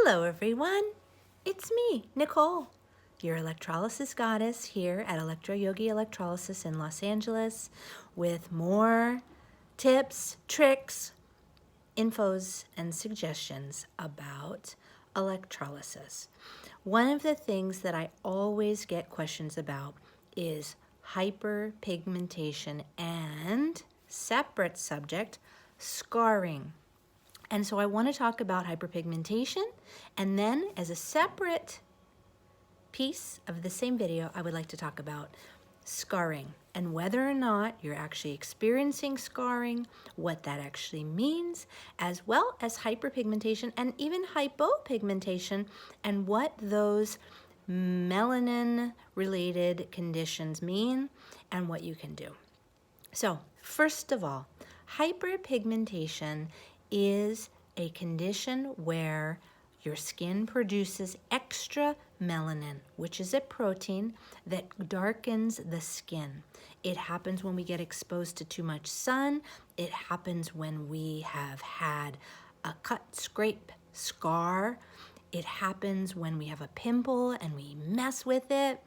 Hello everyone, it's me, Nicole, your electrolysis goddess here at ElectroYogi Electrolysis in Los Angeles with more tips, tricks, infos, and suggestions about electrolysis. One of the things that I always get questions about is hyperpigmentation and, separate subject, scarring. And so I want to talk about hyperpigmentation, and then as a separate piece of the same video, I would like to talk about scarring and whether or not you're actually experiencing scarring, what that actually means, as well as hyperpigmentation and even hypopigmentation and what those melanin-related conditions mean and what you can do. So, first of all, hyperpigmentation is a condition where your skin produces extra melanin, which is a protein that darkens the skin. It happens when we get exposed to too much sun. It happens when we have had a cut, scrape, scar. It happens when we have a pimple and we mess with it.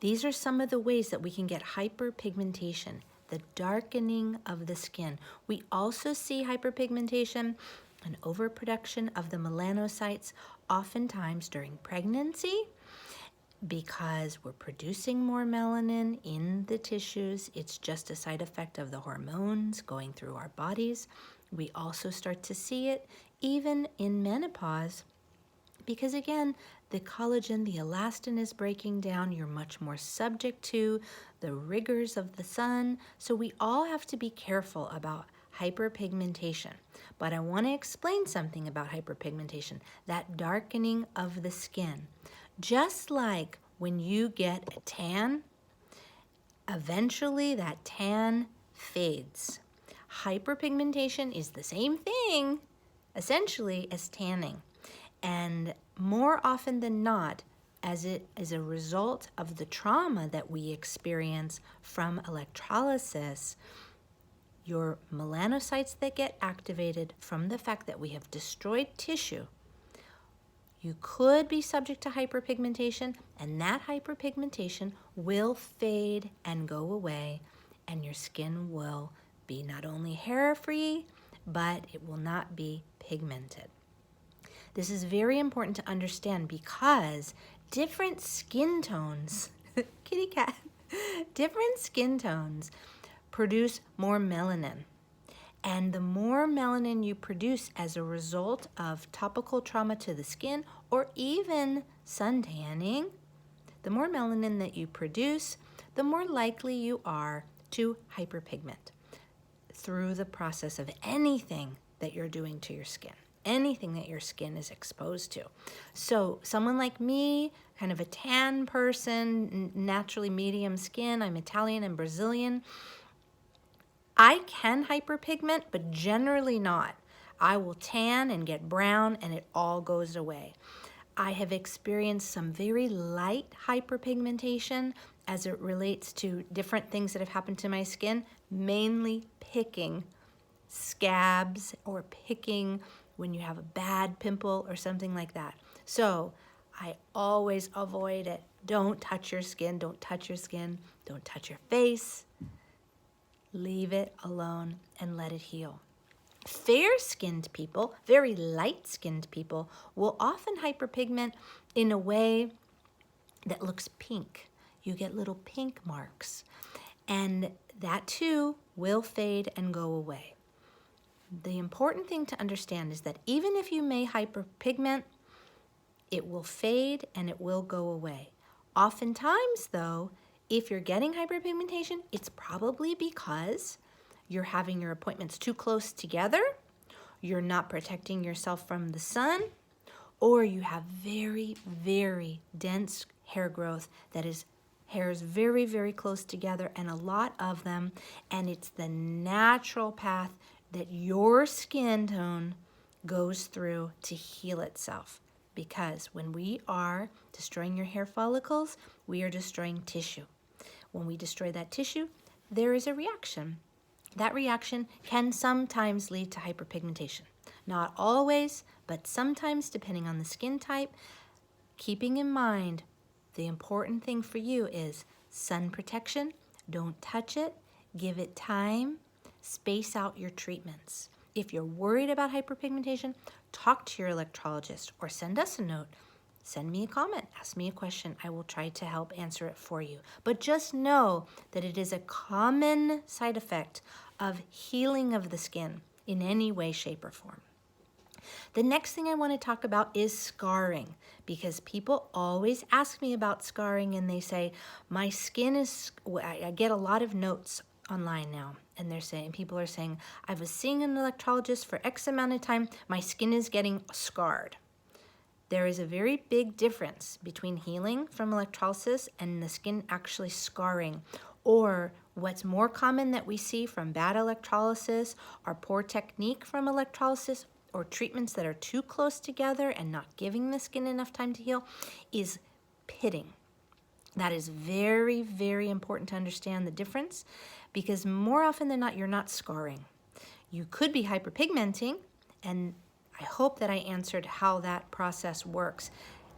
These are some of the ways that we can get hyperpigmentation, the darkening of the skin. We also see hyperpigmentation and overproduction of the melanocytes oftentimes during pregnancy because we're producing more melanin in the tissues. It's just a side effect of the hormones going through our bodies. We also start to see it even in menopause because, again, the collagen, the elastin is breaking down. You're much more subject to the rigors of the sun. So we all have to be careful about hyperpigmentation. But I want to explain something about hyperpigmentation, that darkening of the skin. Just like when you get a tan, eventually that tan fades. Hyperpigmentation is the same thing, essentially, as tanning. And more often than not, as it is a result of the trauma that we experience from electrolysis, your melanocytes that get activated from the fact that we have destroyed tissue, you could be subject to hyperpigmentation, and that hyperpigmentation will fade and go away, and your skin will be not only hair-free, but it will not be pigmented. This is very important to understand because different skin tones, kitty cat, different skin tones produce more melanin. And the more melanin you produce as a result of topical trauma to the skin or even sun tanning, the more melanin that you produce, the more likely you are to hyperpigment through the process of anything that you're doing to your skin. Anything that your skin is exposed to. So someone like me, kind of a tan person, naturally medium skin, I'm Italian and Brazilian, I can hyperpigment, but generally not. I will tan and get brown and it all goes away. I have experienced some very light hyperpigmentation as it relates to different things that have happened to my skin, mainly picking scabs or picking when you have a bad pimple or something like that. So I always avoid it. Don't touch your skin, don't touch your skin, don't touch your face. Leave it alone and let it heal. Fair-skinned people, very light-skinned people, will often hyperpigment in a way that looks pink. You get little pink marks. And that too will fade and go away. The important thing to understand is that even if you may hyperpigment, it will fade and it will go away. Oftentimes, though, if you're getting hyperpigmentation, it's probably because you're having your appointments too close together, you're not protecting yourself from the sun, or you have very, very dense hair growth that is hairs very, very close together and a lot of them, and it's the natural path that your skin tone goes through to heal itself. Because when we are destroying your hair follicles, we are destroying tissue. When we destroy that tissue, there is a reaction. That reaction can sometimes lead to hyperpigmentation. Not always, but sometimes, depending on the skin type. Keeping in mind, the important thing for you is sun protection. Don't touch it. Give it time. Space out your treatments. If you're worried about hyperpigmentation, talk to your electrologist or send us a note. Send me a comment, ask me a question. I will try to help answer it for you. But just know that it is a common side effect of healing of the skin in any way, shape, or form. The next thing I want to talk about is scarring, because people always ask me about scarring and they say, my skin is, I get a lot of notes online now, and people are saying, I was seeing an electrologist for X amount of time, my skin is getting scarred. There is a very big difference between healing from electrolysis and the skin actually scarring, or what's more common that we see from bad electrolysis or poor technique from electrolysis or treatments that are too close together and not giving the skin enough time to heal is pitting. That is very, very important to understand the difference, because more often than not, you're not scarring. You could be hyperpigmenting, and I hope that I answered how that process works.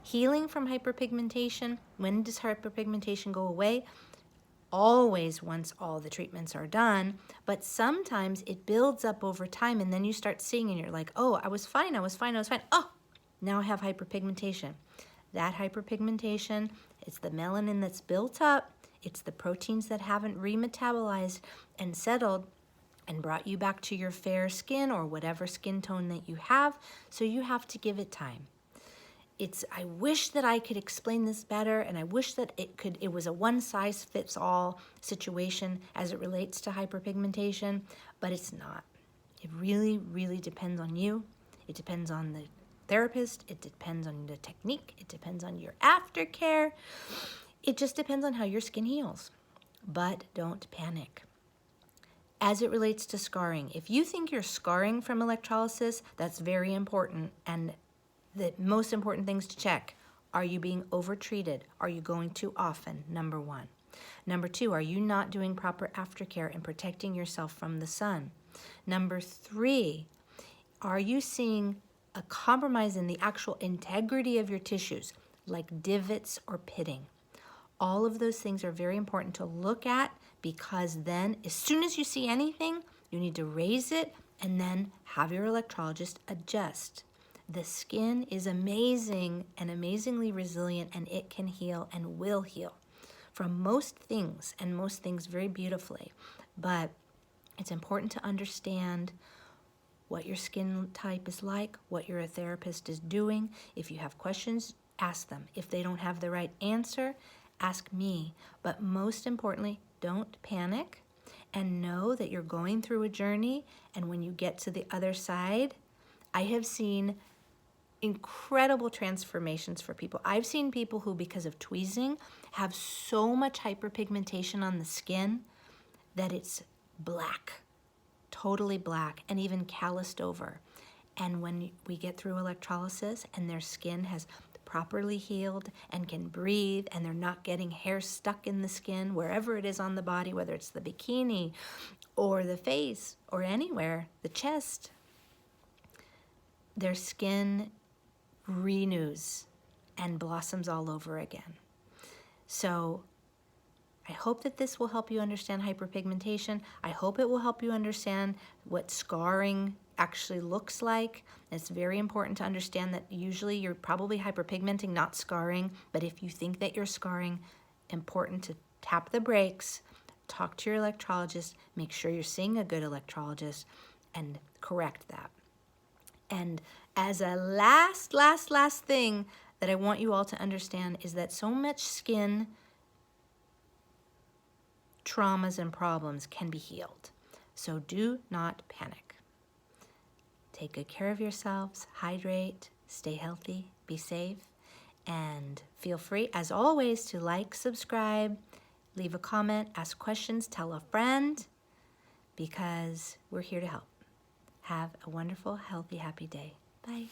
Healing from hyperpigmentation, when does hyperpigmentation go away? Always once all the treatments are done, but sometimes it builds up over time, and then you start seeing and you're like, oh, I was fine. Oh, now I have hyperpigmentation. That hyperpigmentation, it's the melanin that's built up, it's the proteins that haven't remetabolized and settled and brought you back to your fair skin or whatever skin tone that you have, so you have to give it time. I wish that I could explain this better, and I wish that it was a one-size-fits-all situation as it relates to hyperpigmentation, but it's not. It really, really depends on you. It depends on the therapist. It depends on the technique. It depends on your aftercare. It just depends on how your skin heals. But don't panic. As it relates to scarring, if you think you're scarring from electrolysis, that's very important, and the most important things to check. Are you being overtreated? Are you going too often? Number one. Number two, are you not doing proper aftercare and protecting yourself from the sun? Number three, are you seeing a compromise in the actual integrity of your tissues, like divots or pitting? All of those things are very important to look at, because then as soon as you see anything, you need to raise it and then have your electrologist adjust. The skin is amazing and amazingly resilient, and it can heal and will heal from most things, and most things very beautifully. But it's important to understand what your skin type is like, what your therapist is doing. If you have questions, ask them. If they don't have the right answer, ask me. But most importantly, don't panic, and know that you're going through a journey, and when you get to the other side, I have seen incredible transformations for people. I've seen people who, because of tweezing, have so much hyperpigmentation on the skin that it's black, totally black, and even calloused over. And when we get through electrolysis and their skin has properly healed and can breathe, and they're not getting hair stuck in the skin wherever it is on the body, whether it's the bikini or the face or anywhere, the chest, their skin renews and blossoms all over again. So I hope that this will help you understand hyperpigmentation. I hope it will help you understand what scarring actually looks like. It's very important to understand that usually you're probably hyperpigmenting, not scarring. But if you think that you're scarring, important to tap the brakes, talk to your electrologist, make sure you're seeing a good electrologist, and correct that. And as a last thing that I want you all to understand is that so much skin traumas and problems can be healed. So do not panic. Take good care of yourselves, hydrate, stay healthy, be safe, and feel free, as always, to like, subscribe, leave a comment, ask questions, tell a friend, because we're here to help. Have a wonderful, healthy, happy day. Bye.